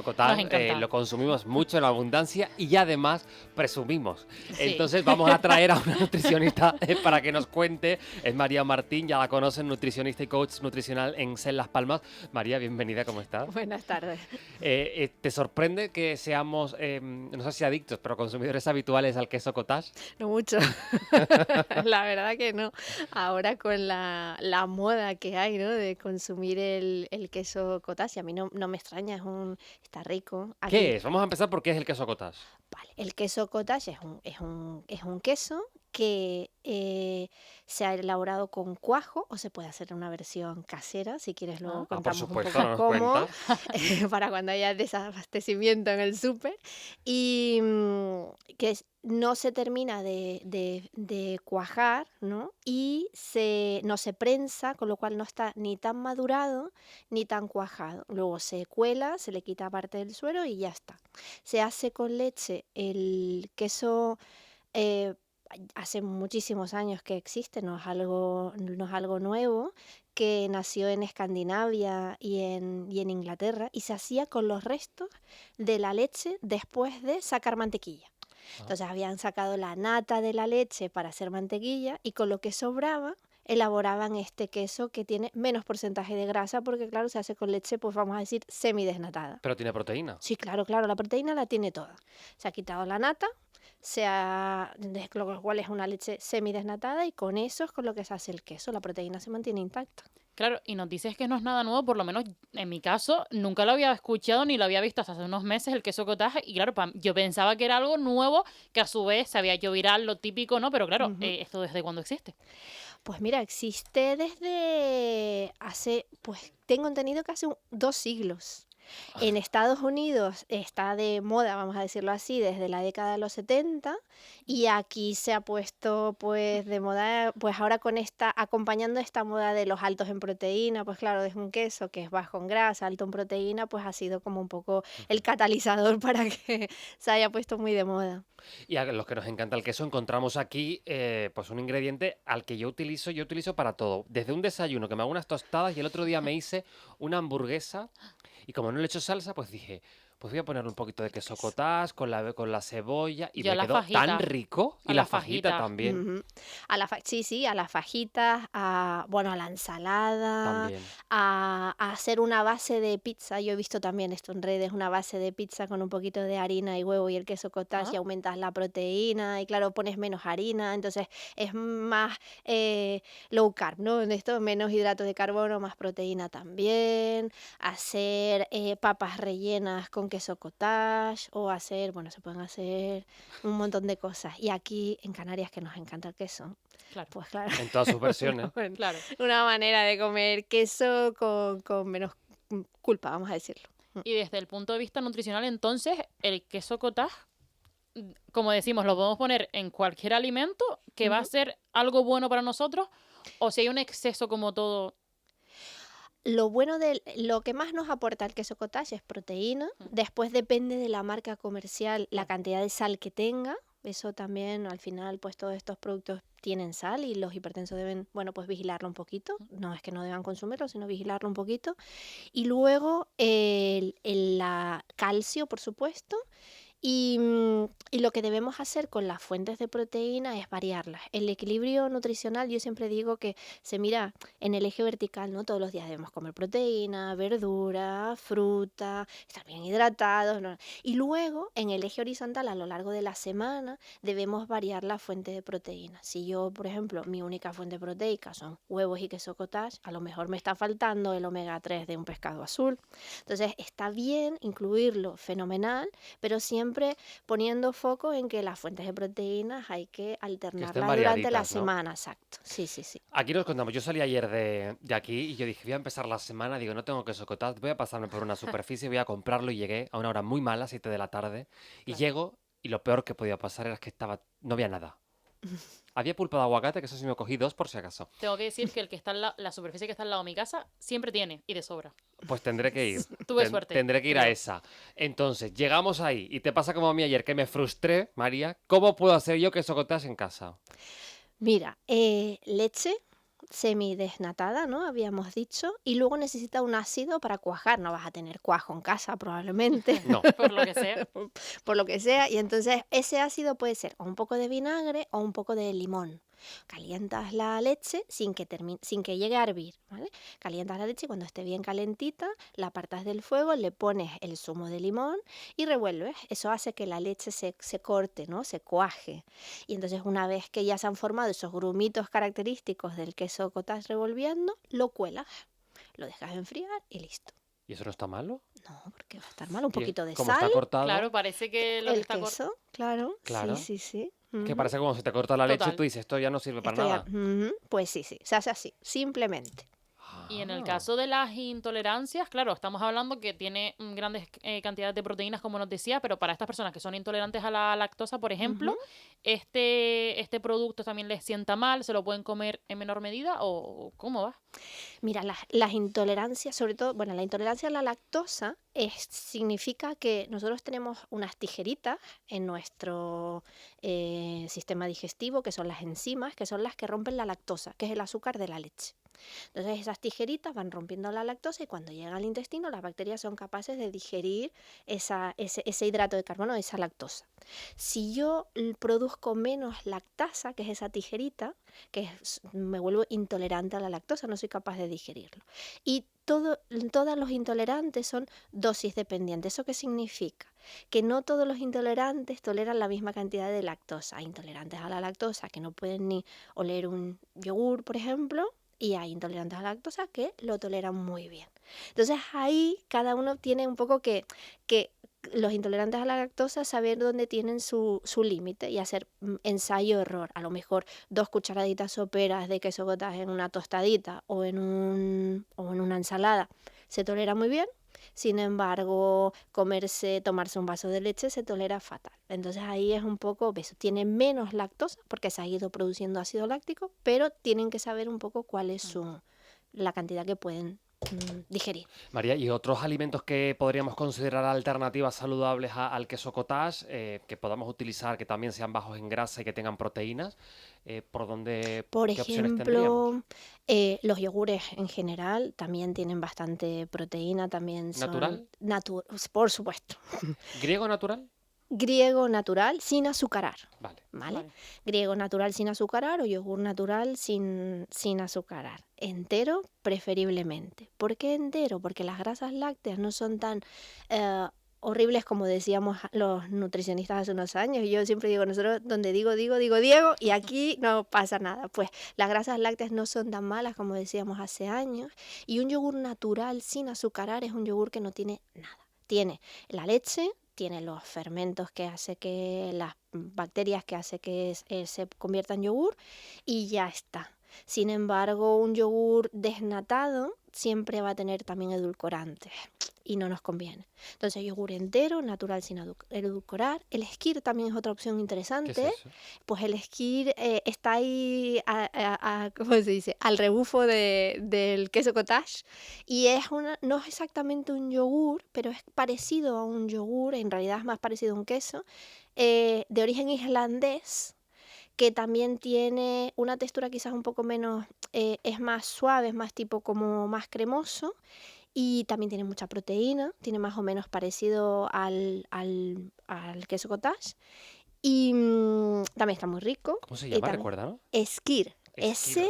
Nos Cottage encanta. lo consumimos mucho en abundancia y además presumimos. Sí. Entonces vamos a traer a una nutricionista para que nos cuente. Es María Martín, ya la conocen, nutricionista y coach nutricional en SEN Las Palmas. María, bienvenida, ¿cómo estás? Buenas tardes. ¿Te sorprende que seamos, no sé si adictos, pero consumidores habituales al queso cottage? No mucho. La verdad que no. Ahora con la moda que hay, ¿no? De consumir el queso cottage, a mí no me extraña, está rico. ¿Qué Aquí, es? Vamos a empezar por qué es el queso cottage. vale, el queso cottage es un queso que se ha elaborado con cuajo o se puede hacer una versión casera, si quieres luego Por contamos un supuesto, poco no nos cómo, cuenta. para cuando haya desabastecimiento en el súper. Y no se termina de cuajar, ¿no? Y no se prensa, con lo cual no está ni tan madurado ni tan cuajado. Luego se cuela, se le quita parte del suero y ya está. Se hace con leche. El queso eh, hace muchísimos años que existe, no es algo nuevo, que nació en Escandinavia y en Inglaterra y se hacía con los restos de la leche después de sacar mantequilla. Entonces habían sacado la nata de la leche para hacer mantequilla y con lo que sobraba elaboraban este queso que tiene menos porcentaje de grasa porque claro, se hace con leche, pues vamos a decir, semidesnatada. Pero tiene proteína. Sí, claro, la proteína la tiene toda. Se ha quitado la nata, lo cual es una leche semidesnatada y con eso es con lo que se hace el queso. La proteína se mantiene intacta. Claro, y nos dices que no es nada nuevo, por lo menos en mi caso, nunca lo había escuchado ni lo había visto hasta hace unos meses, el queso cottage, y claro, yo pensaba que era algo nuevo, que a su vez se había hecho viral, lo típico, ¿no? Pero claro, ¿esto desde cuándo existe? Pues mira, existe desde pues tengo entendido que hace 2 siglos. En Estados Unidos está de moda, vamos a decirlo así, desde la década de los 70 y aquí se ha puesto pues de moda, pues ahora acompañando esta moda de los altos en proteína, pues claro, es un queso que es bajo en grasa, alto en proteína, pues ha sido como un poco el catalizador para que se haya puesto muy de moda. Y a los que nos encanta el queso, encontramos aquí pues un ingrediente al que yo utilizo para todo. Desde un desayuno que me hago unas tostadas y el otro día me hice una hamburguesa y como no le echo salsa, pues dije, pues voy a ponerle un poquito de queso cottage con la cebolla y Yo a me la quedó tan fajita, rico. Y a la la fajita fajita. también. Ujú. Sí, a las fajitas, bueno, a la ensalada, También. a hacer una base de pizza. Yo he visto también esto en redes, una base de pizza con un poquito de harina y huevo y el queso cottage y Ah, aumentas la proteína y claro, pones menos harina, entonces es más low carb, ¿no? En esto menos hidratos de carbono, más proteína también. Hacer papas rellenas con queso cottage o bueno, se pueden hacer un montón de cosas. Y aquí en Canarias, que nos encanta el queso, claro, pues claro, En todas sus versiones. claro. una manera de comer queso con menos culpa, vamos a decirlo. Y desde el punto de vista nutricional, entonces, el queso cottage, como decimos, lo podemos poner en cualquier alimento que va a ser algo bueno para nosotros, o si hay un exceso como todo. Lo que más nos aporta el queso cottage es proteína. Después depende de la marca comercial, la cantidad de sal que tenga. Eso también, al final, pues todos estos productos tienen sal y los hipertensos deben, bueno, pues vigilarlo un poquito. No es que no deban consumirlo, sino vigilarlo un poquito. Y luego la calcio, por supuesto. Y lo que debemos hacer con las fuentes de proteína es variarlas. El equilibrio nutricional, yo siempre digo que se mira en el eje vertical, ¿no? Todos los días debemos comer proteína, verdura, fruta, estar bien hidratados, ¿no? Y luego, en el eje horizontal, a lo largo de la semana, debemos variar la fuente de proteína. Si yo, por ejemplo, mi única fuente proteica son huevos y queso cottage, a lo mejor me está faltando el omega 3 de un pescado azul. Entonces, está bien incluirlo, fenomenal, pero siempre poniendo foco en que las fuentes de proteínas hay que Que estén alternarlas durante la variaditas, ¿no? semana, exacto. Sí. Aquí nos contamos, yo salí ayer de aquí y yo dije, voy a empezar la semana, digo, no tengo queso cottage, voy a pasarme por una superficie, voy a comprarlo y llegué a una hora muy mala, 7 de la tarde, y llego y lo peor que podía pasar era que no había nada. Había pulpa de aguacate, que eso sí me cogí 2 por si acaso. Tengo que decir que el que está la superficie que está al lado de mi casa siempre tiene, y de sobra. Pues tendré que ir. Tuve suerte, Tendré que ir a creo. esa. Entonces, llegamos ahí y te pasa como a mí ayer, que me frustré, María. ¿Cómo puedo hacer yo queso cottage en casa? Mira, leche, semidesnatada, ¿no? Habíamos dicho. Y luego necesita un ácido para cuajar. No vas a tener cuajo en casa, probablemente, No. Por lo que sea. por lo que sea. Y entonces ese ácido puede ser o un poco de vinagre o un poco de limón. Calientas la leche sin que llegue a hervir, ¿vale? Calientas la leche y cuando esté bien calentita, la apartas del fuego, le pones el zumo de limón y revuelves. Eso hace que la leche se corte, ¿no? Se cuaje. Y entonces una vez que ya se han formado esos grumitos característicos del queso cottage revolviendo, lo cuelas, lo dejas enfriar y listo. ¿Y eso no está malo? No, porque va a estar mal. Un Y poquito de como sal, está cortado, Claro, parece que lo que el está queso, claro. claro. Sí, sí, sí. Que Ujú. parece como si te corta la leche, Total. tú dices, esto ya no sirve para Esto ya, nada. pues sí, se hace así, simplemente. Y en el Ah, caso de las intolerancias, claro, estamos hablando que tiene grandes cantidades de proteínas, como nos decía, pero para estas personas que son intolerantes a la lactosa, por ejemplo, Ujú. este producto también les sienta mal, ¿se lo pueden comer en menor medida o cómo va? Mira, las intolerancias, sobre todo, bueno, la intolerancia a la lactosa significa que nosotros tenemos unas tijeritas en nuestro sistema digestivo, que son las enzimas, que son las que rompen la lactosa, que es el azúcar de la leche. Entonces esas tijeritas van rompiendo la lactosa y cuando llega al intestino las bacterias son capaces de digerir ese hidrato de carbono, esa lactosa. Si yo produzco menos lactasa, que es esa tijerita, me vuelvo intolerante a la lactosa, no soy capaz de digerirlo. Y todos los intolerantes son dosis dependientes. ¿Eso qué significa? Que no todos los intolerantes toleran la misma cantidad de lactosa. Hay intolerantes a la lactosa que no pueden ni oler un yogur, por ejemplo, y hay intolerantes a la lactosa que lo toleran muy bien. Entonces ahí cada uno tiene un poco que los intolerantes a la lactosa saber dónde tienen su límite y hacer ensayo-error. A lo mejor 2 cucharaditas soperas de queso cottage en una tostadita o en una ensalada se tolera muy bien. Sin embargo, tomarse un vaso de leche se tolera fatal. Entonces ahí es un poco, tiene menos lactosa porque se ha ido produciendo ácido láctico, pero tienen que saber un poco cuál es la cantidad que pueden digerir. María, ¿y otros alimentos que podríamos considerar alternativas saludables al queso cottage, que podamos utilizar, que también sean bajos en grasa y que tengan proteínas? Por ¿Qué opciones tendríamos? ejemplo, los yogures en general también tienen bastante proteína, también son ¿Natural? por supuesto. ¿Griego natural? Griego natural sin azucarar, Vale. ¿vale? Vale. Griego natural sin azucarar o yogur natural sin azucarar. Entero, preferiblemente. ¿Por qué entero? Porque las grasas lácteas no son tan horribles como decíamos los nutricionistas hace unos años. Y yo siempre digo, nosotros donde digo Diego, y aquí no pasa nada. Pues las grasas lácteas no son tan malas como decíamos hace años. Y un yogur natural sin azucarar es un yogur que no tiene nada. Tiene la leche, tiene los fermentos que hace que las bacterias que hace que se convierta en yogur y ya está. Sin embargo, un yogur desnatado siempre va a tener también edulcorantes y no nos conviene. Entonces, yogur entero, natural sin edulcorar. El skyr también es otra opción ¿Qué es interesante. eso? Pues el skyr está ahí, ¿cómo se dice? Al rebufo del queso cottage. Y no es exactamente un yogur, pero es parecido a un yogur, en realidad es más parecido a un queso, de origen islandés, que también tiene una textura quizás un poco menos, es más suave, es más tipo como más cremoso. Y también tiene mucha proteína, tiene más o menos parecido al queso cottage. Y también está muy rico. ¿Cómo se Y llama? también Recuérdalo. Skyr, Skyr.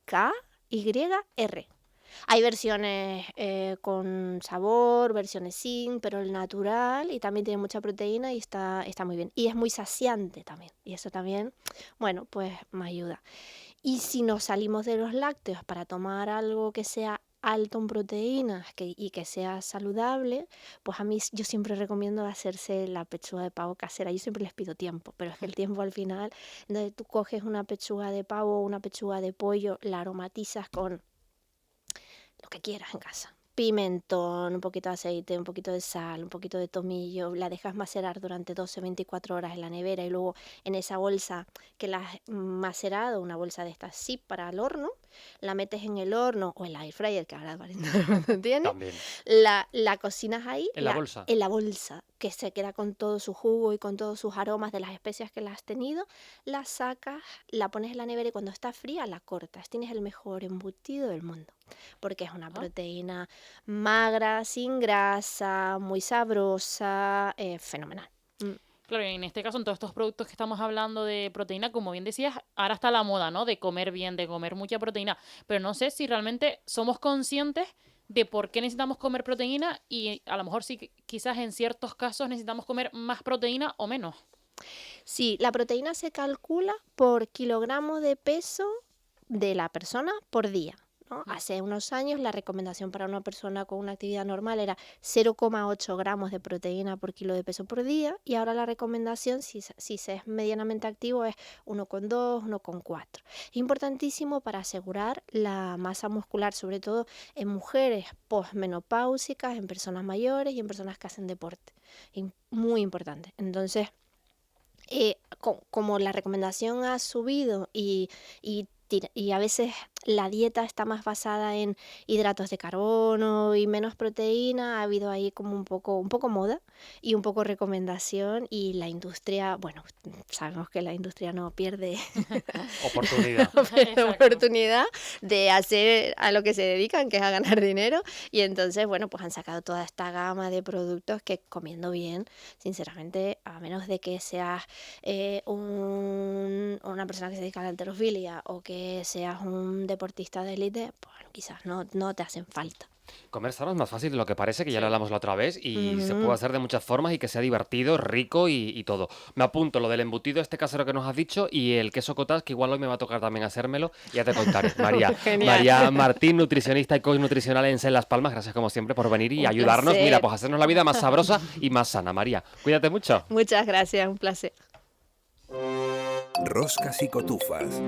Skyr. Hay versiones con sabor, versiones sin, pero el natural y también tiene mucha proteína y está muy bien. Y es muy saciante también. Y eso también, bueno, pues me ayuda. Y si nos salimos de los lácteos para tomar algo que sea alto en proteínas y que sea saludable, pues yo siempre recomiendo hacerse la pechuga de pavo casera. Yo siempre les pido tiempo, pero es que el tiempo al final, donde tú coges una pechuga de pavo o una pechuga de pollo, la aromatizas con lo que quieras en casa. pimentón, un poquito de aceite, un poquito de sal, un poquito de tomillo, la dejas macerar durante 12, 24 horas en la nevera y luego en esa bolsa que la has macerado, una bolsa de estas zip para el horno, la metes en el horno o en la air fryer, que ahora aparentemente tiene, También. la cocinas ahí, ¿En la bolsa? en la bolsa, que se queda con todo su jugo y con todos sus aromas de las especias que la has tenido, la sacas, la pones en la nevera y cuando está fría la cortas. Tienes el mejor embutido del mundo, porque es una Ah. proteína magra, sin grasa, muy sabrosa, fenomenal. Claro, y en este caso, en todos estos productos que estamos hablando de proteína, como bien decías, ahora está la moda, ¿no? De comer bien, de comer mucha proteína. Pero no sé si realmente somos conscientes de por qué necesitamos comer proteína y a lo mejor sí, quizás en ciertos casos necesitamos comer más proteína o menos. Sí, la proteína se calcula por kilogramo de peso de la persona por día, ¿no? Hace unos años la recomendación para una persona con una actividad normal era 0,8 gramos de proteína por kilo de peso por día y ahora la recomendación, si se es medianamente activo, es 1,2, 1,4. Es importantísimo para asegurar la masa muscular, sobre todo en mujeres posmenopáusicas, en personas mayores y en personas que hacen deporte. Muy importante. Entonces, como la recomendación ha subido y a veces la dieta está más basada en hidratos de carbono y menos proteína, ha habido ahí como un poco moda y un poco recomendación y la industria, bueno, sabemos que la industria no pierde Oportunidad. Exacto. oportunidad de hacer a lo que se dedican, que es a ganar dinero, y entonces, bueno, pues han sacado toda esta gama de productos que comiendo bien, sinceramente, a menos de que seas una persona que se dedica a la halterofilia o que seas un deportista de élite, pues bueno, quizás no te hacen falta. Comer sano es más fácil de lo que parece, que ya lo Sí. hablamos la otra vez, y se puede Ujú. hacer de muchas formas y que sea divertido, rico y todo. Me apunto lo del embutido este casero que nos has dicho y el queso cottage, que igual hoy me va a tocar también hacérmelo, y ya te contaré. Genial. María Martín, nutricionista y coach nutricional en Las Palmas, gracias como siempre por venir y Un ayudarnos, mira, placer. pues a hacernos la vida más sabrosa y más sana. María, cuídate mucho. Muchas gracias, un placer. Roscas y cotufas.